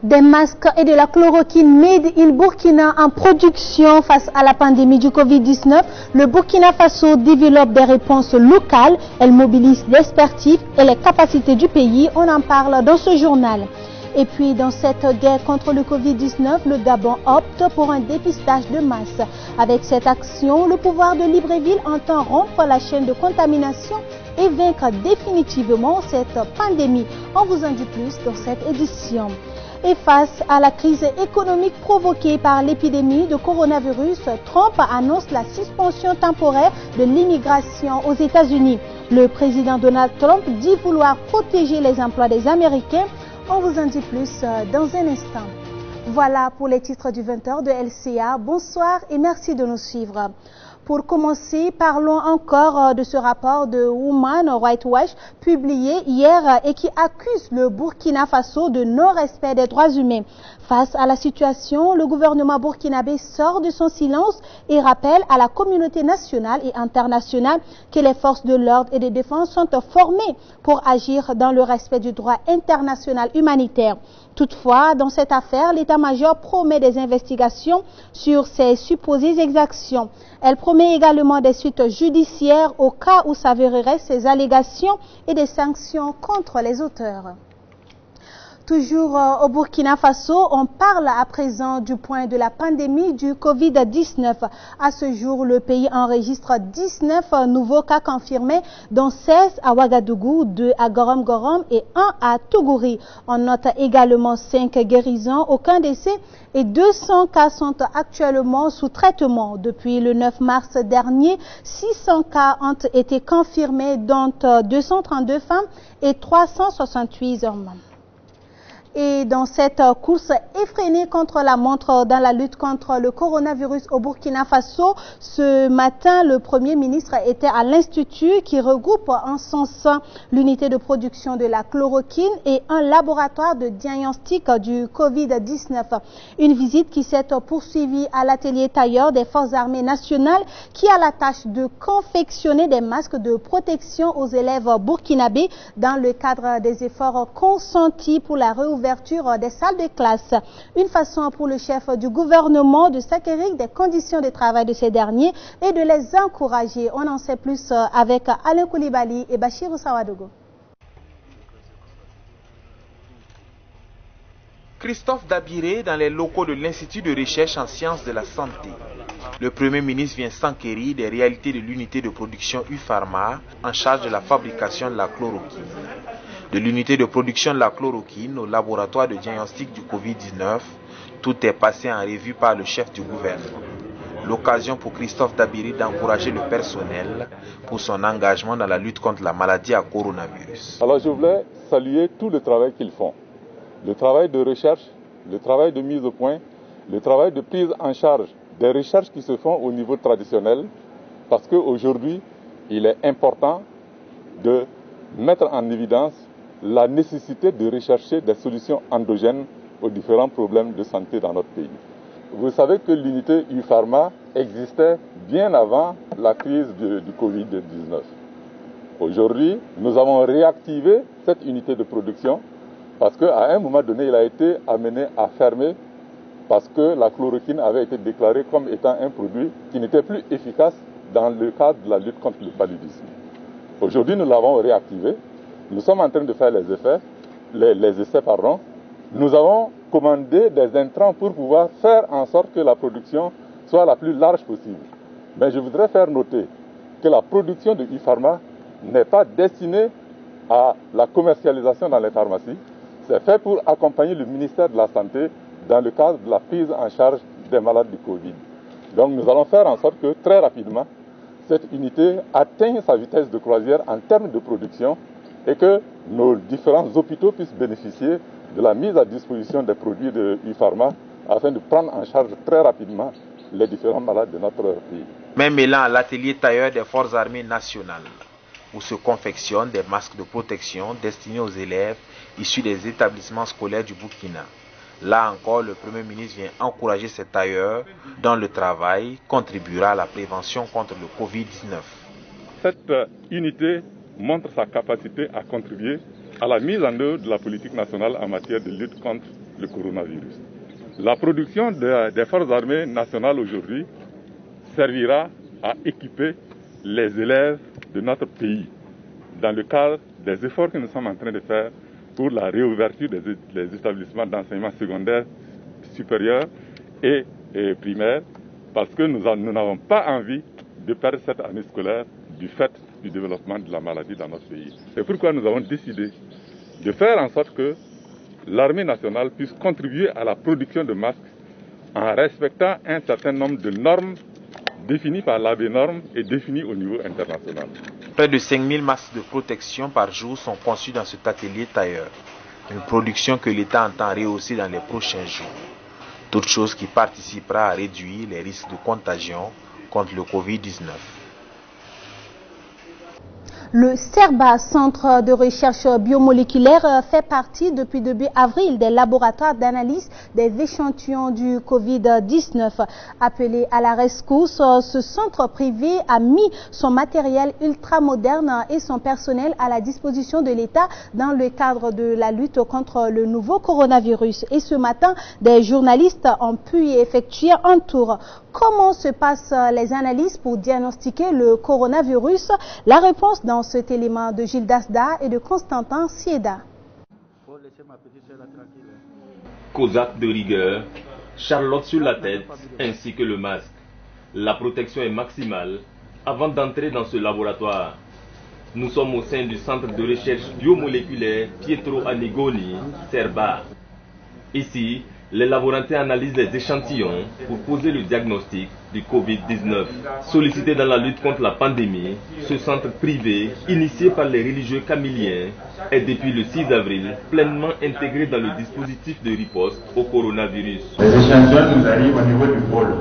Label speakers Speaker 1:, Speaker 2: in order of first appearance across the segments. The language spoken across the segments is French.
Speaker 1: des masques et de la chloroquine made in Burkina en production face à la pandémie du Covid-19. Le Burkina Faso développe des réponses locales. Elle mobilise l'expertise et les capacités du pays. On en parle dans ce journal. Et puis, dans cette guerre contre le Covid-19, le Gabon opte pour un dépistage de masse. Avec cette action, le pouvoir de Libreville entend rompre la chaîne de contamination et vaincre définitivement cette pandémie. On vous en dit plus dans cette édition. Et face à la crise économique provoquée par l'épidémie de coronavirus, Trump annonce la suspension temporaire de l'immigration aux États-Unis. Le président Donald Trump dit vouloir protéger les emplois des Américains. On vous en dit plus dans un instant. Voilà pour les titres du 20h de LCA. Bonsoir et merci de nous suivre. Pour commencer, parlons encore de ce rapport de Human Rights Watch publié hier et qui accuse le Burkina Faso de non-respect des droits humains. Face à la situation, le gouvernement burkinabé sort de son silence et rappelle à la communauté nationale et internationale que les forces de l'ordre et de défense sont formées pour agir dans le respect du droit international humanitaire. Toutefois, dans cette affaire, l'état-major promet des investigations sur ces supposées exactions. Elle promet également des suites judiciaires au cas où s'avéreraient ces allégations et des sanctions contre les auteurs. Toujours au Burkina Faso, on parle à présent du point de la pandémie du Covid-19. À ce jour, le pays enregistre 19 nouveaux cas confirmés, dont 16 à Ouagadougou, 2 à Gorom-Gorom et 1 à Tougouri. On note également 5 guérisons, aucun décès et 200 cas sont actuellement sous traitement. Depuis le 9 mars dernier, 600 cas ont été confirmés, dont 232 femmes et 368 hommes. Et dans cette course effrénée contre la montre dans la lutte contre le coronavirus au Burkina Faso, ce matin, le Premier ministre était à l'Institut qui regroupe en son sein l'unité de production de la chloroquine et un laboratoire de diagnostic du Covid-19. Une visite qui s'est poursuivie à l'atelier tailleur des Forces armées nationales qui a la tâche de confectionner des masques de protection aux élèves burkinabés dans le cadre des efforts consentis pour la réouverture des salles de classe. Une façon pour le chef du gouvernement de s'acquérir des conditions de travail de ces derniers et de les encourager. On en sait plus avec Alain Koulibaly et Bachir Sawadogo.
Speaker 2: Christophe Dabiré dans les locaux de l'Institut de recherche en sciences de la santé. Le Premier ministre vient s'enquérir des réalités de l'unité de production UPharma en charge de la fabrication de la chloroquine. De l'unité de production de la chloroquine au laboratoire de diagnostic du Covid-19, tout est passé en revue par le chef du gouvernement. L'occasion pour Christophe Dabiré d'encourager le personnel pour son engagement dans la lutte contre la maladie à coronavirus.
Speaker 3: Alors je voulais saluer tout le travail qu'ils font. Le travail de recherche, le travail de mise au point, le travail de prise en charge des recherches qui se font au niveau traditionnel, parce qu'aujourd'hui, il est important de mettre en évidence la nécessité de rechercher des solutions endogènes aux différents problèmes de santé dans notre pays. Vous savez que l'unité UPharma existait bien avant la crise du Covid-19. Aujourd'hui, nous avons réactivé cette unité de production parce qu'à un moment donné, il a été amené à fermer parce que la chloroquine avait été déclarée comme étant un produit qui n'était plus efficace dans le cadre de la lutte contre le paludisme. Aujourd'hui, nous l'avons réactivé. Nous sommes en train de faire les essais. Nous avons commandé des intrants pour pouvoir faire en sorte que la production soit la plus large possible. Mais je voudrais faire noter que la production de UPharma n'est pas destinée à la commercialisation dans les pharmacies. C'est fait pour accompagner le ministère de la Santé dans le cadre de la prise en charge des malades du Covid. Donc nous allons faire en sorte que très rapidement, cette unité atteigne sa vitesse de croisière en termes de production et que nos différents hôpitaux puissent bénéficier de la mise à disposition des produits de UPharma afin de prendre en charge très rapidement les différents malades de notre pays.
Speaker 2: Même élan à l'atelier tailleur des Forces armées nationales, où se confectionnent des masques de protection destinés aux élèves issus des établissements scolaires du Burkina. Là encore, le Premier ministre vient encourager ces tailleurs dont le travail contribuera à la prévention contre le Covid-19.
Speaker 3: Cette unité montre sa capacité à contribuer à la mise en œuvre de la politique nationale en matière de lutte contre le coronavirus. La production des forces armées nationales aujourd'hui servira à équiper les élèves de notre pays dans le cadre des efforts que nous sommes en train de faire pour la réouverture des établissements d'enseignement secondaire, supérieur et primaire, parce que nous n'avons pas envie de perdre cette année scolaire du fait du développement de la maladie dans notre pays. C'est pourquoi nous avons décidé de faire en sorte que l'armée nationale puisse contribuer à la production de masques en respectant un certain nombre de normes définies par l'ABNorm et définies au niveau international.
Speaker 2: Près de 5000 masques de protection par jour sont conçus dans cet atelier tailleur. Une production que l'État entend rehausser dans les prochains jours. Toute chose qui participera à réduire les risques de contagion contre le Covid-19.
Speaker 1: Le CERBA, Centre de recherche biomoléculaire, fait partie depuis début avril des laboratoires d'analyse des échantillons du Covid-19. Appelé à la rescousse, ce centre privé a mis son matériel ultramoderne et son personnel à la disposition de l'État dans le cadre de la lutte contre le nouveau coronavirus. Et ce matin, des journalistes ont pu y effectuer un tour. Comment se passent les analyses pour diagnostiquer le coronavirus? La réponse dans cet élément de Gilles Dasda et de Constantin Sieda.
Speaker 4: Cosaque de rigueur, Charlotte sur la tête ainsi que le masque. La protection est maximale avant d'entrer dans ce laboratoire. Nous sommes au sein du centre de recherche biomoléculaire Pietro Annigoni, CERBA. Ici, les laborantins analysent les échantillons pour poser le diagnostic du Covid-19. Sollicité dans la lutte contre la pandémie, ce centre privé, initié par les religieux camiliens, est depuis le 6 avril pleinement intégré dans le dispositif de riposte au coronavirus.
Speaker 5: Les échantillons nous arrivent au niveau du pôle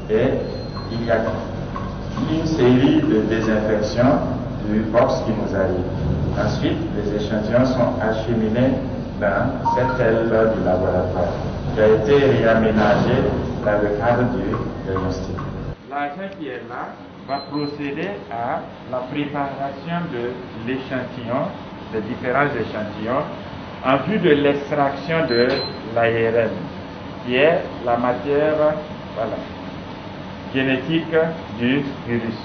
Speaker 5: et il y a une série de désinfections du box qui nous arrive. Ensuite, les échantillons sont acheminés dans cette aile du laboratoire qui a été réaménagée dans le cadre du diagnostic. L'agent qui est là va procéder à la préparation de l'échantillon, des différents échantillons, en vue de l'extraction de l'ARN, qui est la matière génétique du virus.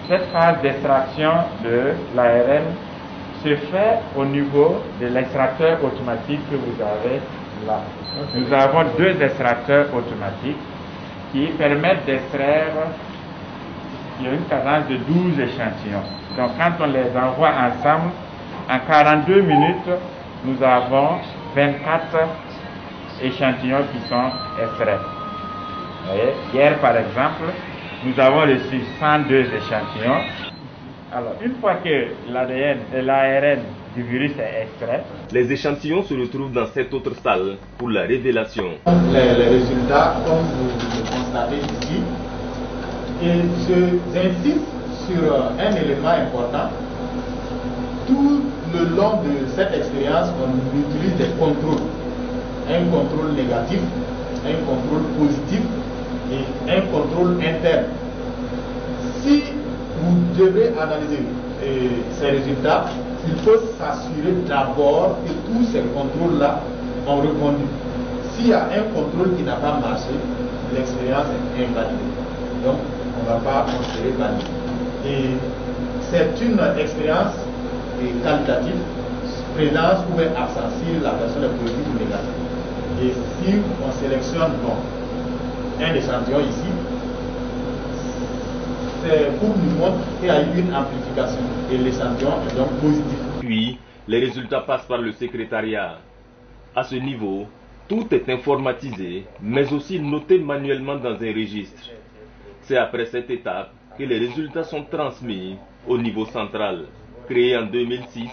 Speaker 5: Cette phase d'extraction de l'ARN se fait au niveau de l'extracteur automatique que vous avez là. Nous avons deux extracteurs automatiques qui permettent d'extraire, il y a une cadence de 12 échantillons. Donc quand on les envoie ensemble, en 42 minutes, nous avons 24 échantillons qui sont extraits. Vous voyez, hier par exemple, nous avons reçu 102 échantillons. Alors, une fois que l'ADN et l'ARN du virus est extrait,
Speaker 4: les échantillons se retrouvent dans cette autre salle pour la révélation.
Speaker 5: Les résultats, comme vous le constatez ici, et j'insiste sur un élément important. Tout le long de cette expérience, on utilise des contrôles. Un contrôle négatif, un contrôle positif et un contrôle interne. Si vous devez analyser ces résultats, il faut s'assurer d'abord que tous ces contrôles-là ont répondu. S'il y a un contrôle qui n'a pas marché, l'expérience est invalidée. Donc, on ne va pas considérer valide. Et c'est une expérience qualitative, présence ou absence, si la personne est positive ou négative. Et si on sélectionne un échantillon ici, c'est pour nous montrer qu'il y a eu une amplification et l'échantillon est donc positif.
Speaker 4: Puis, les résultats passent par le secrétariat. À ce niveau, tout est informatisé, mais aussi noté manuellement dans un registre. C'est après cette étape que les résultats sont transmis au niveau central. Créé en 2006,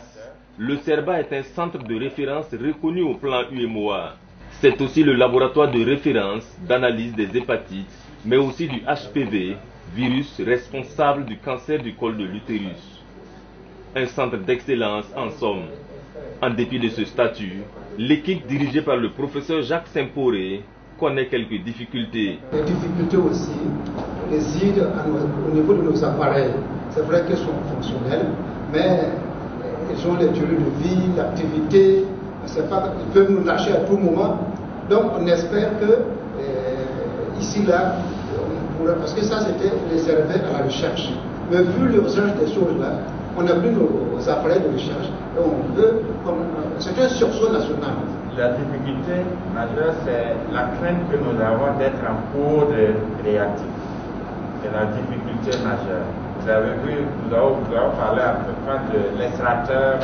Speaker 4: le CERBA est un centre de référence reconnu au plan UMOA. C'est aussi le laboratoire de référence d'analyse des hépatites, mais aussi du HPV, virus responsable du cancer du col de l'utérus. Un centre d'excellence en somme. En dépit de ce statut, l'équipe dirigée par le professeur Jacques Saint-Poré connaît quelques difficultés.
Speaker 6: Les difficultés aussi résident au niveau de nos appareils. C'est vrai qu'ils sont fonctionnels, mais ils ont les durées de vie, d'activité c'est pas, ils peuvent nous lâcher à tout moment. Donc on espère que ici là, parce que ça c'était réservé à la recherche. Mais vu l'urgence des choses là, on a pris nos appareils de recherche et on veut, c'est un sursaut national.
Speaker 7: La difficulté majeure, c'est la crainte que nous avons d'être en cours de réactif. C'est la difficulté majeure. Vous avez vu, nous avons parlé à peu près de l'extracteur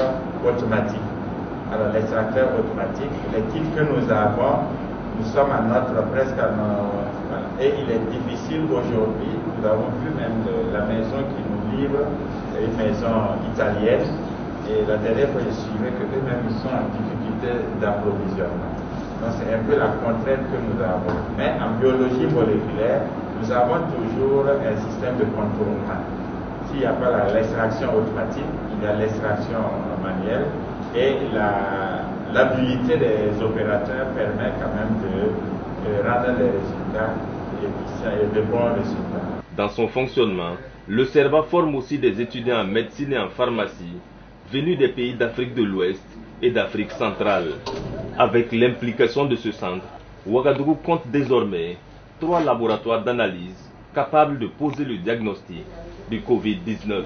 Speaker 7: automatique. Alors l'extracteur automatique, les kits que nous avons, nous sommes presque à notre... Et il est difficile aujourd'hui, nous avons vu même la maison qui nous livre, c'est une maison italienne, et la dernière fois je suivais qu'eux-mêmes ils sont en difficulté d'approvisionnement. Donc c'est un peu la contrainte que nous avons. Mais en biologie moléculaire, nous avons toujours un système de contournement. S'il n'y a pas l'extraction automatique, il y a l'extraction manuelle, et l'habilité des opérateurs permet quand même de rendre les résultats efficients et de bons résultats.
Speaker 4: Dans son fonctionnement, le CERVA forme aussi des étudiants en médecine et en pharmacie venus des pays d'Afrique de l'Ouest et d'Afrique centrale. Avec l'implication de ce centre, Ouagadougou compte désormais 3 laboratoires d'analyse capables de poser le diagnostic du Covid-19.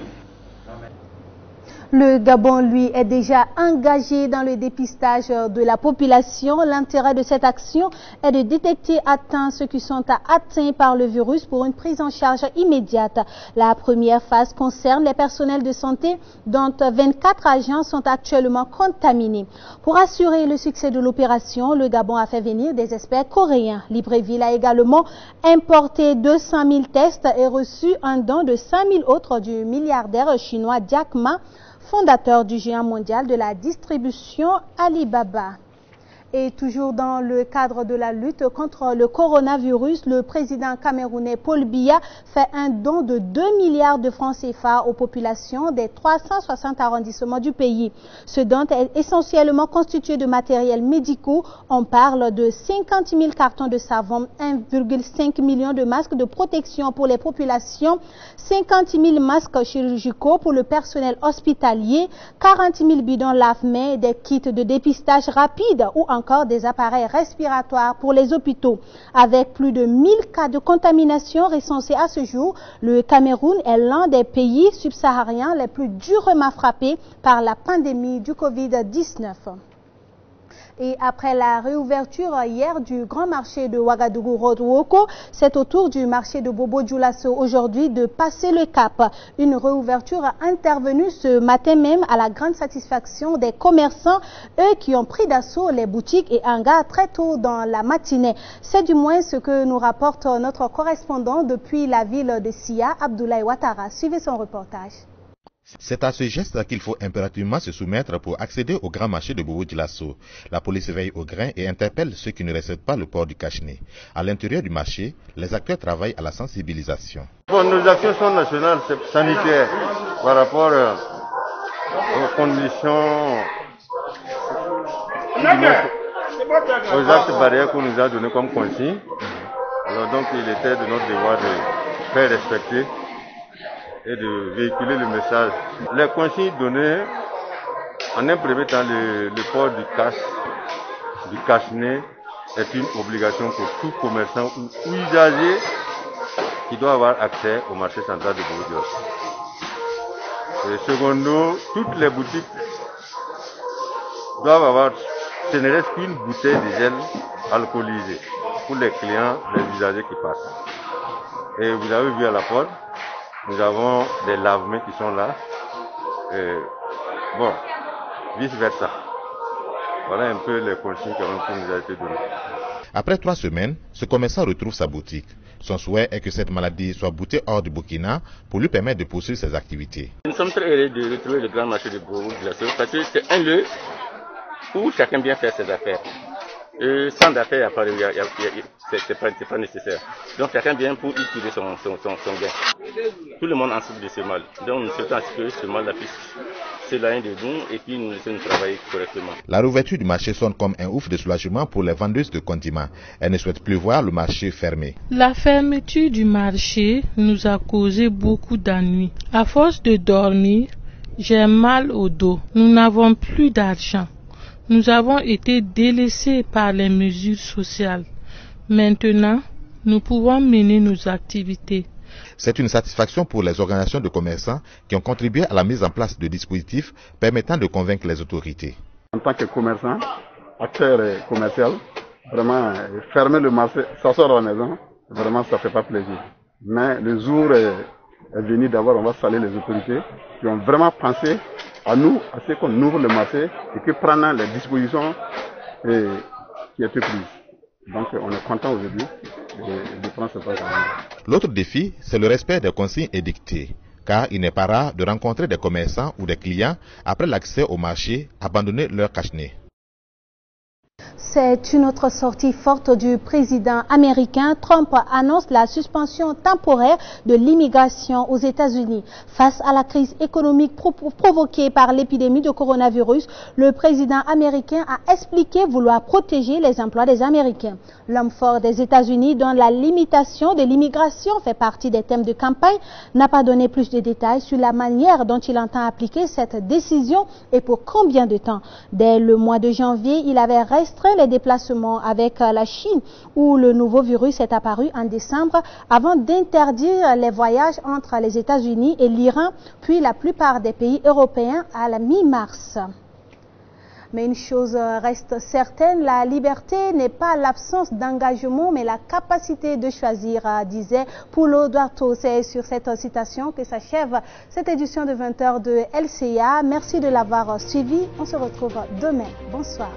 Speaker 1: Le Gabon, lui, est déjà engagé dans le dépistage de la population. L'intérêt de cette action est de détecter à temps ceux qui sont atteints par le virus pour une prise en charge immédiate. La première phase concerne les personnels de santé dont 24 agents sont actuellement contaminés. Pour assurer le succès de l'opération, le Gabon a fait venir des experts coréens. Libreville a également importé 200 000 tests et reçu un don de 5 000 autres du milliardaire chinois Jack Ma, fondateur du géant mondial de la distribution Alibaba. Et toujours dans le cadre de la lutte contre le coronavirus, le président camerounais Paul Biya fait un don de 2 milliards de francs CFA aux populations des 360 arrondissements du pays. Ce don est essentiellement constitué de matériels médicaux. On parle de 50 000 cartons de savon, 1,5 million de masques de protection pour les populations, 50 000 masques chirurgicaux pour le personnel hospitalier, 40 000 bidons lave-mains, des kits de dépistage rapide ou encore des appareils respiratoires pour les hôpitaux. Avec plus de 1000 cas de contamination recensés à ce jour, le Cameroun est l'un des pays subsahariens les plus durement frappés par la pandémie du Covid-19. Et après la réouverture hier du grand marché de Ouagadougou Road Woko, c'est au tour du marché de Bobo-Dioulasso aujourd'hui de passer le cap. Une réouverture intervenue ce matin même à la grande satisfaction des commerçants, eux qui ont pris d'assaut les boutiques et hangars très tôt dans la matinée. C'est du moins ce que nous rapporte notre correspondant depuis la ville de Sia, Abdoulaye Ouattara. Suivez son reportage.
Speaker 8: C'est à ce geste qu'il faut impérativement se soumettre pour accéder au grand marché de Bobo-Dioulasso. La police veille au grain et interpelle ceux qui ne respectent pas le port du cache-nez. À l'intérieur du marché, les acteurs travaillent à la sensibilisation.
Speaker 9: Bon, nos actions sont nationales, sanitaires, par rapport aux conditions, aux actes barrières qu'on nous a donnés comme consigne. Alors donc il était de notre devoir de faire respecter et de véhiculer le message. Les consignes données, en un premier temps, le port du cache-nez est une obligation pour tout commerçant ou usager qui doit avoir accès au marché central de Bobo-Dioulasso. Et secondo, toutes les boutiques doivent avoir, ce ne reste qu'une bouteille de gel alcoolisé pour les clients, les usagers qui passent. Et vous avez vu à la porte, nous avons des lave-mains qui sont là. Bon, vice-versa. Voilà un peu les consignes qui nous ont été données.
Speaker 8: Après 3 semaines, ce commerçant retrouve sa boutique. Son souhait est que cette maladie soit boutée hors du Burkina pour lui permettre de poursuivre ses activités.
Speaker 10: Nous sommes très heureux de retrouver le grand marché de Bobo-Dioulasso parce que c'est un lieu où chacun vient faire ses affaires. Sans affaires, c'est pas nécessaire. Donc chacun vient pour y tirer son gain. Tout le monde en souffre de ce mal. Donc nous souhaitons que ce mal puisse s'éloigner de nous et puis nous laisser travailler correctement.
Speaker 8: La réouverture du marché sonne comme un ouf de soulagement pour les vendeuses de condiments. Elles ne souhaitent plus voir le marché fermé.
Speaker 11: La fermeture du marché nous a causé beaucoup d'ennuis. À force de dormir, j'ai mal au dos. Nous n'avons plus d'argent. Nous avons été délaissés par les mesures sociales. Maintenant, nous pouvons mener nos activités.
Speaker 8: C'est une satisfaction pour les organisations de commerçants qui ont contribué à la mise en place de dispositifs permettant de convaincre les autorités.
Speaker 12: En tant que commerçant, acteur commercial, vraiment fermer le marché, s'asseoir à la maison, vraiment ça ne fait pas plaisir. Mais le jour est venu d'abord, on va saluer les autorités qui ont vraiment pensé à nous, à ce qu'on ouvre le marché et que prennent les dispositions qui étaient prises. Donc on est content aujourd'hui de prendre ce pas.
Speaker 8: L'autre défi, c'est le respect des consignes édictées, car il n'est pas rare de rencontrer des commerçants ou des clients, après l'accès au marché, abandonner leur cache-nez.
Speaker 1: C'est une autre sortie forte du président américain. Trump annonce la suspension temporaire de l'immigration aux États-Unis. Face à la crise économique provoquée par l'épidémie de coronavirus, le président américain a expliqué vouloir protéger les emplois des Américains. L'homme fort des États-Unis, dont la limitation de l'immigration fait partie des thèmes de campagne, n'a pas donné plus de détails sur la manière dont il entend appliquer cette décision et pour combien de temps. Dès le mois de janvier, il avait restreint les déplacements avec la Chine, où le nouveau virus est apparu en décembre, avant d'interdire les voyages entre les États-Unis et l'Iran, puis la plupart des pays européens à la mi-mars. Mais une chose reste certaine, la liberté n'est pas l'absence d'engagement, mais la capacité de choisir, disait Paulo Duarto. C'est sur cette citation que s'achève cette édition de 20h de LCA. Merci de l'avoir suivi. On se retrouve demain. Bonsoir.